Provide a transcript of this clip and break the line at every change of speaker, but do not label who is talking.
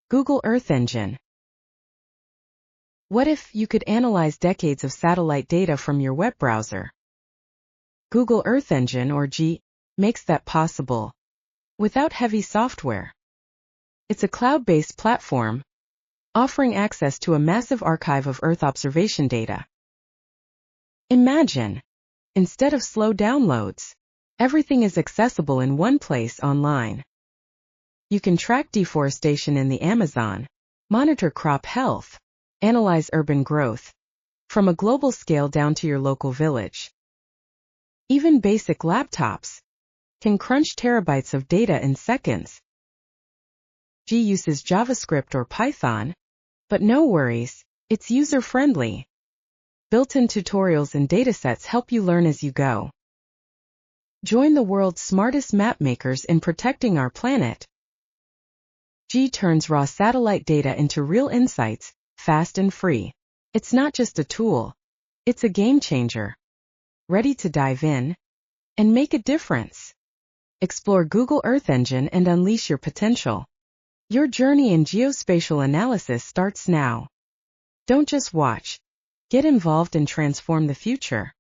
Google Earth Engine. What if you could analyze decades of satellite data from your web browser? Google Earth Engine, or GIS, makes that possible without heavy software. It's a cloud-based platform offering access to a massive archive of Earth observation data. Imagine, instead of slow downloads, everything is accessible in one place online. You can track deforestation in the Amazon, monitor crop health, analyze urban growth, from a global scale down to your local village. Even basic laptops can crunch terabytes of data in seconds. GIS uses JavaScript or Python, but no worries, it's user-friendly. Built-in tutorials and datasets help you learn as you go. Join the world's smartest mapmakers in protecting our planet. GIS turns raw satellite data into real insights, fast and free. It's not just a tool, it's a game changer. Ready to dive in and make a difference? Explore Google Earth Engine and unleash your potential. Your journey in geospatial analysis starts now. Don't just watch. Get involved and transform the future.